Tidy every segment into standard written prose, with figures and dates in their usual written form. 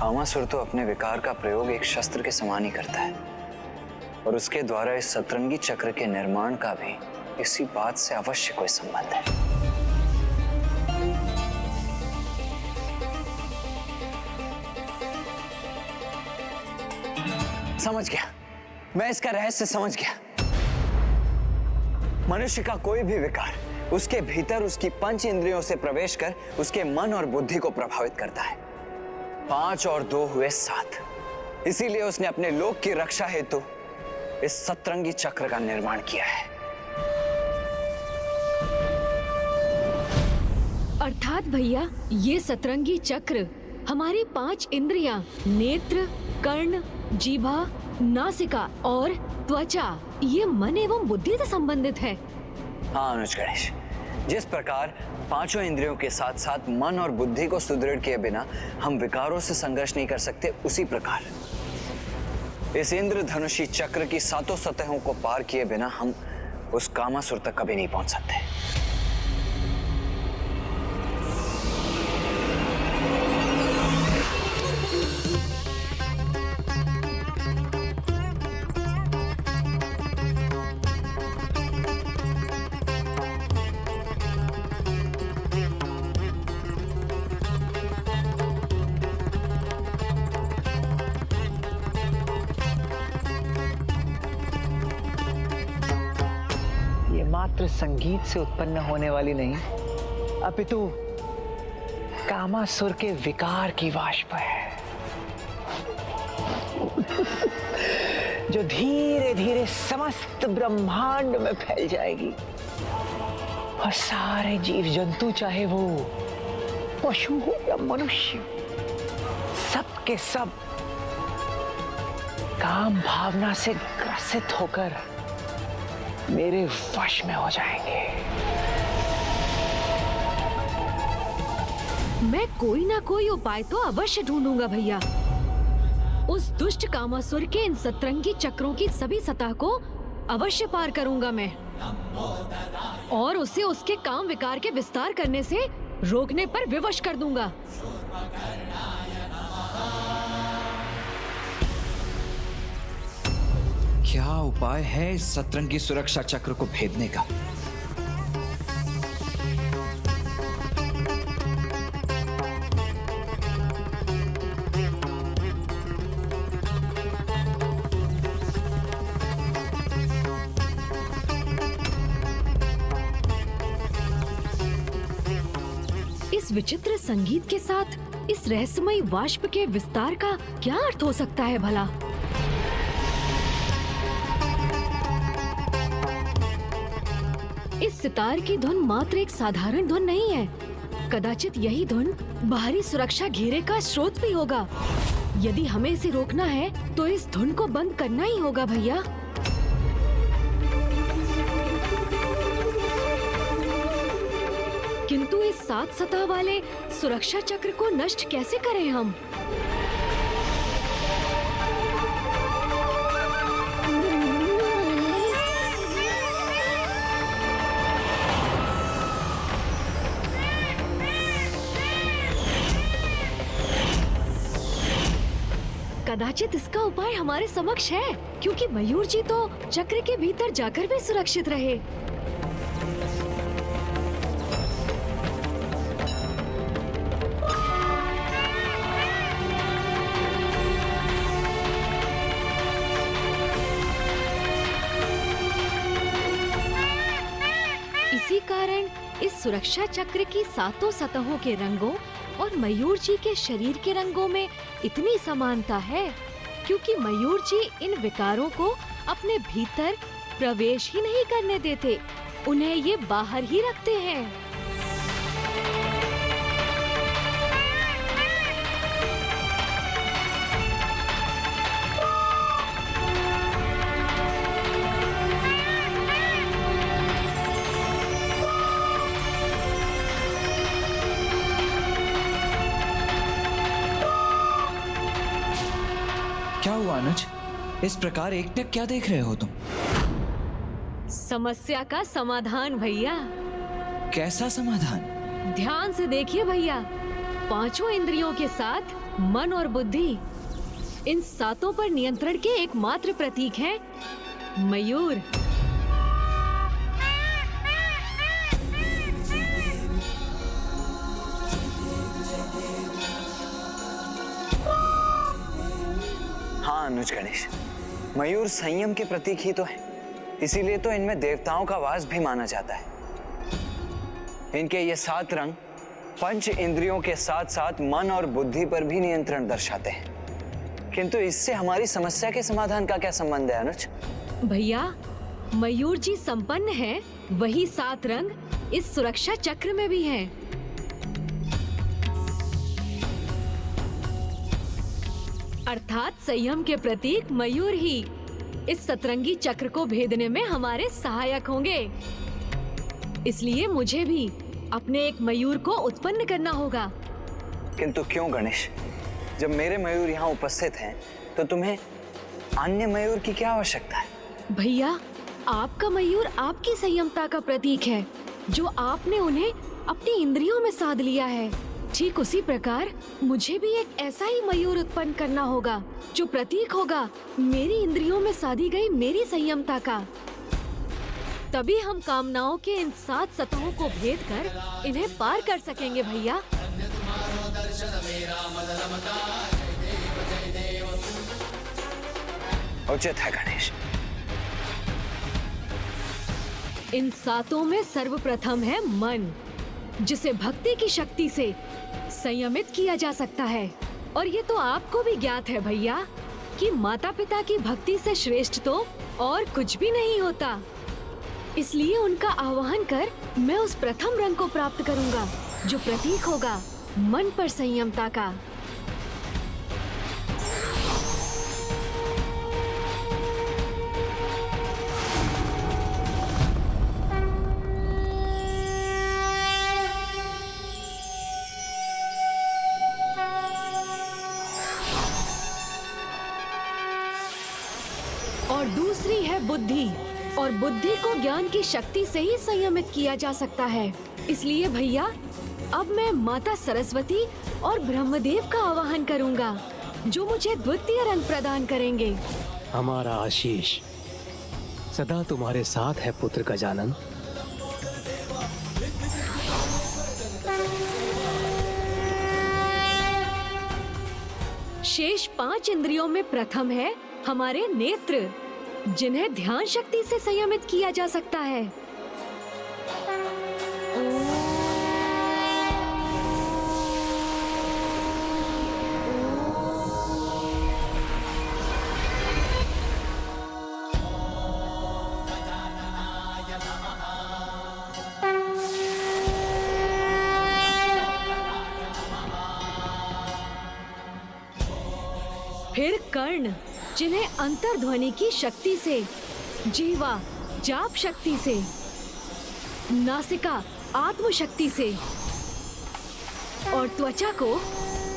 कामासुर तो अपने विकार का प्रयोग एक शस्त्र के समान ही करता है और उसके द्वारा इस सतरंगी चक्र के निर्माण का भी इसी बात से अवश्य कोई संबंध है। समझ गया, मैं इसका रहस्य समझ गया। मनुष्य का कोई भी विकार उसके भीतर उसकी पंच इंद्रियों से प्रवेश कर उसके मन और बुद्धि को प्रभावित करता है। 5 और 2 हुए 7। इसीलिए उसने अपने लोक की रक्षा हेतु इस सतरंगी चक्र का निर्माण किया है। अर्थात भैया ये सतरंगी चक्र हमारी 5 इंद्रियां नेत्र, कर्ण, जीभा, नासिका और त्वचा ये मन एवं बुद्धि से संबंधित है। हाँ अनुज गणेश, जिस प्रकार 5 इंद्रियों के साथ साथ मन और बुद्धि को सुदृढ़ किए बिना हम विकारों से संघर्ष नहीं कर सकते, उसी प्रकार इस इंद्रधनुषी चक्र की 7 सतहों को पार किए बिना हम उस कामासुर तक कभी नहीं पहुंच सकते। मात्र संगीत से उत्पन्न होने वाली नहीं, अपितु कामासुर के विकार की वाष्प है जो धीरे धीरे समस्त ब्रह्मांड में फैल जाएगी और सारे जीव जंतु, चाहे वो पशु हो या मनुष्य, सब के सब काम भावना से ग्रसित होकर मेरे वश में हो जाएंगे। मैं कोई ना कोई उपाय तो अवश्य ढूंढूंगा भैया। उस दुष्ट कामासुर के इन सतरंगी चक्रों की सभी सतह को अवश्य पार करूंगा मैं और उसे उसके काम विकार के विस्तार करने से रोकने पर विवश कर दूंगा। क्या उपाय है इस सतरंगी सुरक्षा चक्र को भेदने का? इस विचित्र संगीत के साथ इस रहस्यमयी वाष्प के विस्तार का क्या अर्थ हो सकता है भला? इस सितार की धुन मात्र एक साधारण धुन नहीं है। कदाचित यही धुन बाहरी सुरक्षा घेरे का स्रोत भी होगा। यदि हमें इसे रोकना है तो इस धुन को बंद करना ही होगा भैया। किंतु इस 7 सतह वाले सुरक्षा चक्र को नष्ट कैसे करें हम? कदाचित इसका उपाय हमारे समक्ष है, क्योंकि मयूर जी तो चक्र के भीतर जाकर भी सुरक्षित रहे। इसी कारण इस सुरक्षा चक्र की 7 सतहों के रंगों और मयूर जी के शरीर के रंगों में इतनी समानता है, क्योंकि मयूर जी इन विकारों को अपने भीतर प्रवेश ही नहीं करने देते, उन्हें ये बाहर ही रखते हैं। क्या हुआ अनुज? इस प्रकार एकटक क्या देख रहे हो तुम? समस्या का समाधान भैया। कैसा समाधान? ध्यान से देखिए भैया, 5 इंद्रियों के साथ मन और बुद्धि, इन सातों पर नियंत्रण के एकमात्र प्रतीक हैं मयूर। हाँ अनुज गणेश, मयूर संयम के प्रतीक ही तो है, इसीलिए तो इनमें देवताओं का वास भी माना जाता है। इनके ये 7 रंग पंच इंद्रियों के साथ साथ मन और बुद्धि पर भी नियंत्रण दर्शाते हैं। किंतु इससे हमारी समस्या के समाधान का क्या संबंध है अनुज? भैया, मयूर जी संपन्न है, वही 7 रंग इस सुरक्षा चक्र में भी हैं। अर्थात संयम के प्रतीक मयूर ही इस सतरंगी चक्र को भेदने में हमारे सहायक होंगे। इसलिए मुझे भी अपने एक मयूर को उत्पन्न करना होगा। किंतु क्यों गणेश? जब मेरे मयूर यहाँ उपस्थित हैं, तो तुम्हें अन्य मयूर की क्या आवश्यकता है? भैया, आपका मयूर आपकी संयमता का प्रतीक है, जो आपने उन्हें अपनी इंद्रियों में साध लिया है। ठीक उसी प्रकार मुझे भी एक ऐसा ही मयूर उत्पन्न करना होगा, जो प्रतीक होगा मेरी इंद्रियों में साधी गई मेरी संयमता का। तभी हम कामनाओं के इन 7 सतहों को भेद कर इन्हें पार कर सकेंगे भैया। उचित है गणेश। इन 7 में सर्वप्रथम है मन, जिसे भक्ति की शक्ति से संयमित किया जा सकता है। और ये तो आपको भी ज्ञात है भैया कि माता पिता की भक्ति से श्रेष्ठ तो और कुछ भी नहीं होता। इसलिए उनका आवाहन कर मैं उस प्रथम रंग को प्राप्त करूंगा, जो प्रतीक होगा मन पर संयमता का। और दूसरी है बुद्धि, और बुद्धि को ज्ञान की शक्ति से ही संयमित किया जा सकता है। इसलिए भैया, अब मैं माता सरस्वती और ब्रह्मदेव का आवाहन करूंगा, जो मुझे द्वितीय रंग प्रदान करेंगे। हमारा आशीष सदा तुम्हारे साथ है पुत्र गजानन। शेष 5 इंद्रियों में प्रथम है हमारे नेत्र, जिन्हें ध्यान शक्ति से संयमित किया जा सकता है। फिर कर्ण, जिन्हें अंतर्ध्वनि की शक्ति से, जीवा जाप शक्ति से, नासिका आत्म शक्ति से और त्वचा को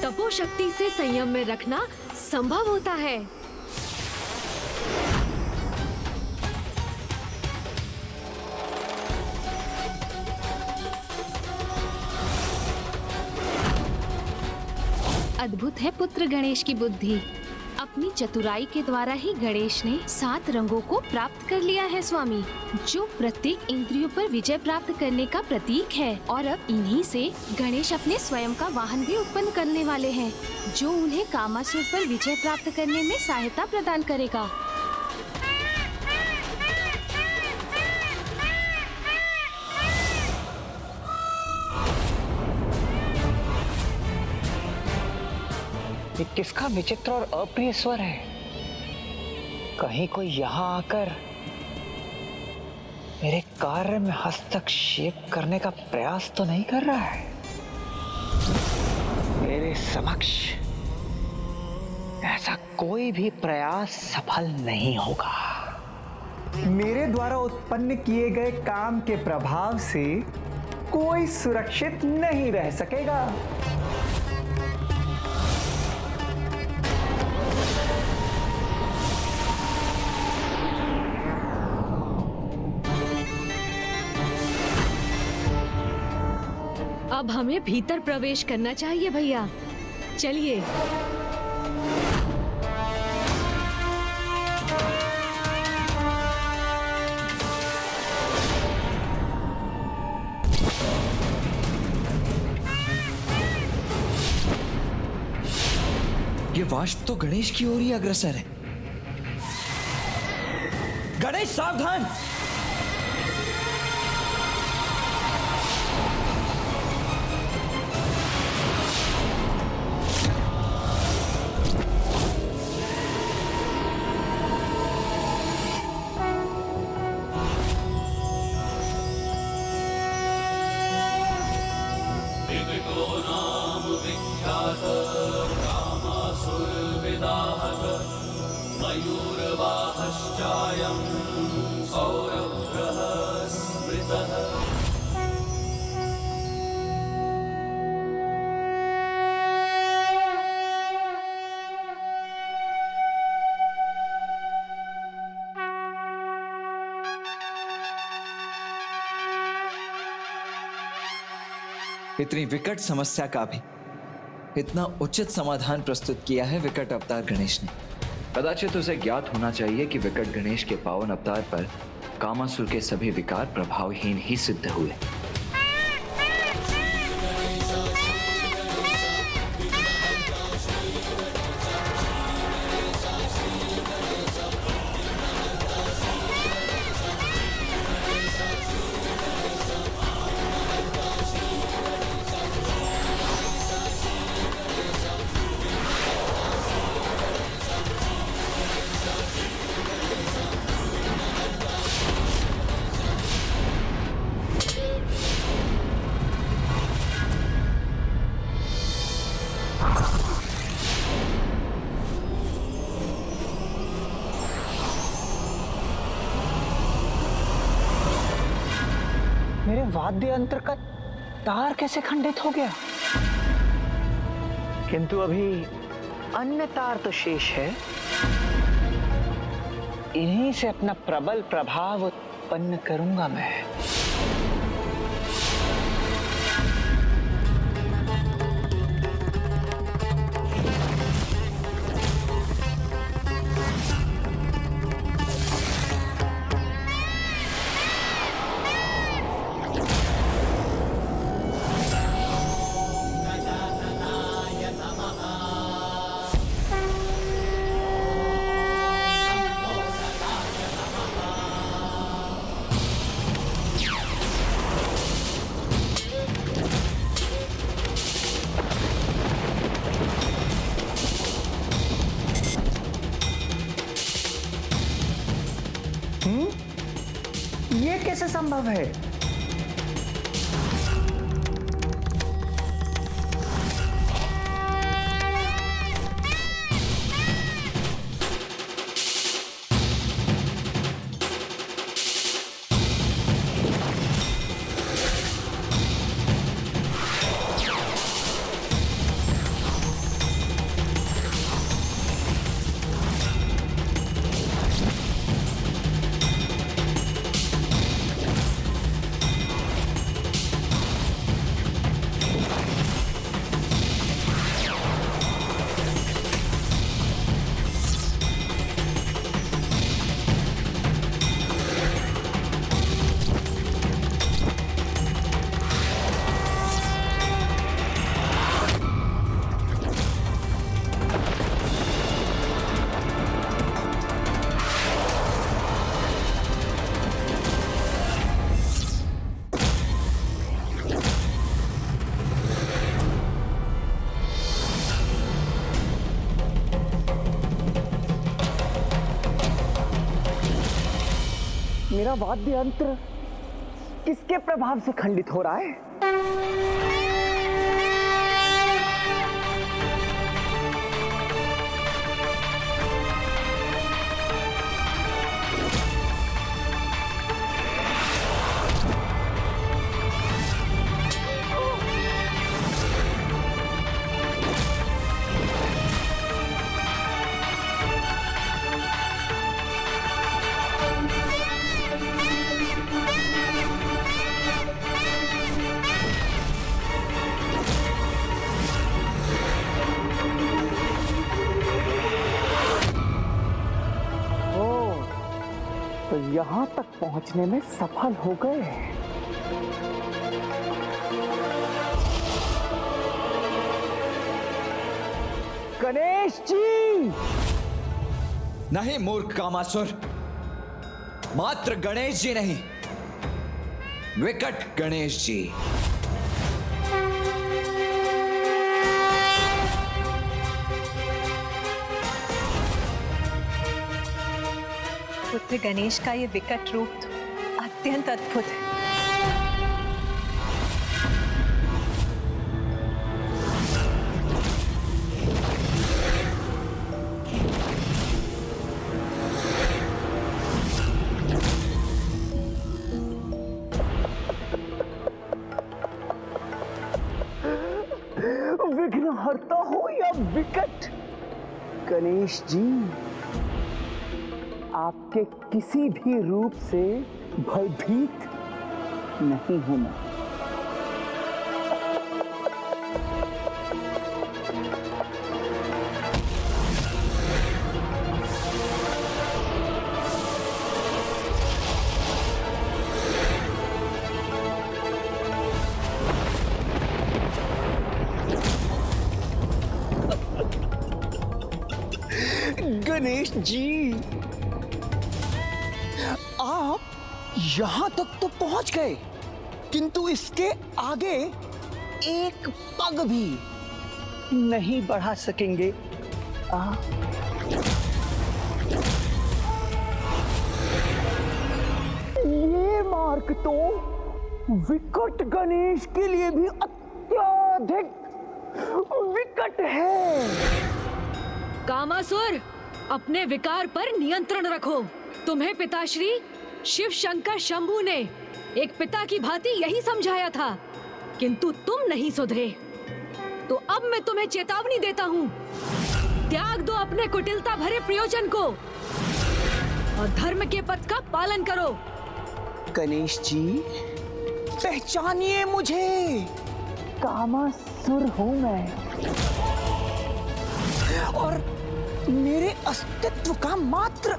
तपो शक्ति से संयम में रखना संभव होता है। अद्भुत है पुत्र गणेश की बुद्धि। अपनी चतुराई के द्वारा ही गणेश ने 7 रंगों को प्राप्त कर लिया है स्वामी, जो प्रत्येक इंद्रियों पर विजय प्राप्त करने का प्रतीक है। और अब इन्हीं से गणेश अपने स्वयं का वाहन भी उत्पन्न करने वाले हैं, जो उन्हें कामासुर पर विजय प्राप्त करने में सहायता प्रदान करेगा। ये किसका विचित्र और अप्रिय स्वर है? कहीं कोई यहाँ आकर मेरे कार्य में हस्तक्षेप करने का प्रयास तो नहीं कर रहा है? मेरे समक्ष ऐसा कोई भी प्रयास सफल नहीं होगा। मेरे द्वारा उत्पन्न किए गए काम के प्रभाव से कोई सुरक्षित नहीं रह सकेगा। अब हमें भीतर प्रवेश करना चाहिए भैया। चलिए। ये वाष्प तो गणेश की ओर ही अग्रसर है। गणेश सावधान! इतनी विकट समस्या का भी इतना उचित समाधान प्रस्तुत किया है विकट अवतार गणेश ने। कदाचित उसे ज्ञात होना चाहिए कि विकट गणेश के पावन अवतार पर कामासुर के सभी विकार प्रभावहीन ही सिद्ध हुए। मेरे वाद्य यंत्र का तार कैसे खंडित हो गया? किंतु अभी अन्य तार तो शेष है। इन्हीं से अपना प्रबल प्रभाव उत्पन्न करूंगा मैं। ये कैसे संभव है? मेरा वाद्य यंत्र किसके प्रभाव से खंडित हो रहा है? यहाँ तक पहुंचने में सफल हो गए। गणेश जी! नहीं मूर्ख कामासुर, मात्र गणेश जी नहीं, विकट गणेश जी। पुत्र गणेश का ये विकट रूप तो अत्यंत अद्भुत है। विघ्नहर्ता हो या विकट, गणेश जी आपके किसी भी रूप से भयभीत नहीं हूं मैं। गणेश जी, आप यहां तक तो पहुंच गए, किंतु इसके आगे एक पग भी नहीं बढ़ा सकेंगे। ये मार्ग तो विकट गणेश के लिए भी अत्यधिक विकट है। कामासुर, अपने विकार पर नियंत्रण रखो। तुम्हें पिताश्री शिव शंकर शंभू ने एक पिता की भांति यही समझाया था, किंतु तुम नहीं सुधरे। तो अब मैं तुम्हें चेतावनी देता हूँ, त्याग दो अपने कुटिलता भरे प्रयोजन को और धर्म के पथ का पालन करो। गणेश जी, पहचानिए मुझे, कामासुर हूं मैं और मेरे अस्तित्व का मात्र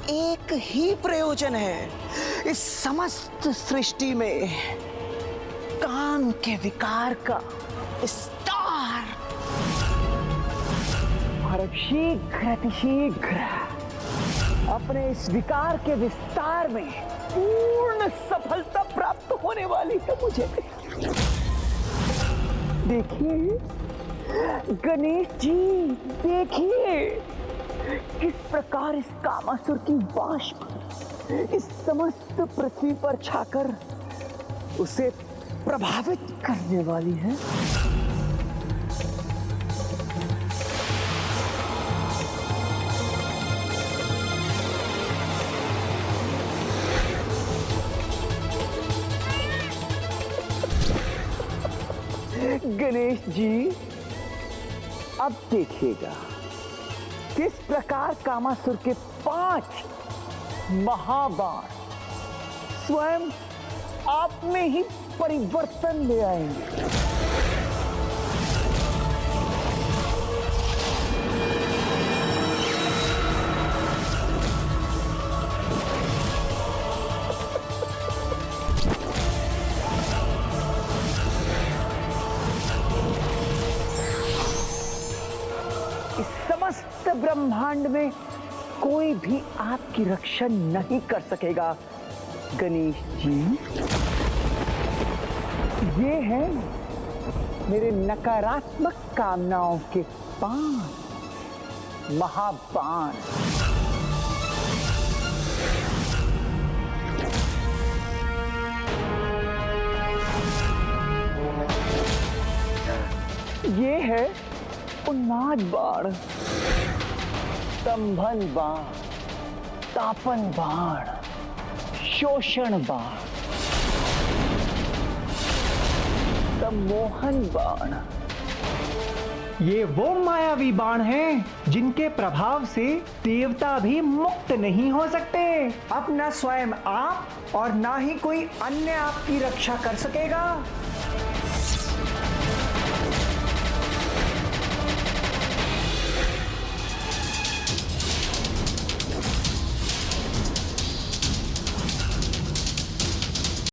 एक ही प्रयोजन है इस समस्त सृष्टि में, काम के विकार का विस्तार। और अब शीघ्र अपने इस विकार के विस्तार में पूर्ण सफलता प्राप्त होने वाली है मुझे। देखिए गणेश जी, देखिए किस प्रकार इस कामासुर की वाष्प इस समस्त पृथ्वी पर छाकर उसे प्रभावित करने वाली है। गणेश जी, अब देखिएगा किस प्रकार कामासुर के 5 महाबाण स्वयं आप में ही परिवर्तन ले आएंगे। समस्त ब्रह्मांड में कोई भी आपकी रक्षा नहीं कर सकेगा गणेश जी। ये है मेरे नकारात्मक कामनाओं के 5 महाबाण। ये है उन्माद बाण, स्तंभन बाण, तापन बाण, शोषण बाण, सम्मोहन बाण। ये वो मायावी बाण हैं जिनके प्रभाव से देवता भी मुक्त नहीं हो सकते। अब न स्वयं आप और ना ही कोई अन्य आपकी रक्षा कर सकेगा।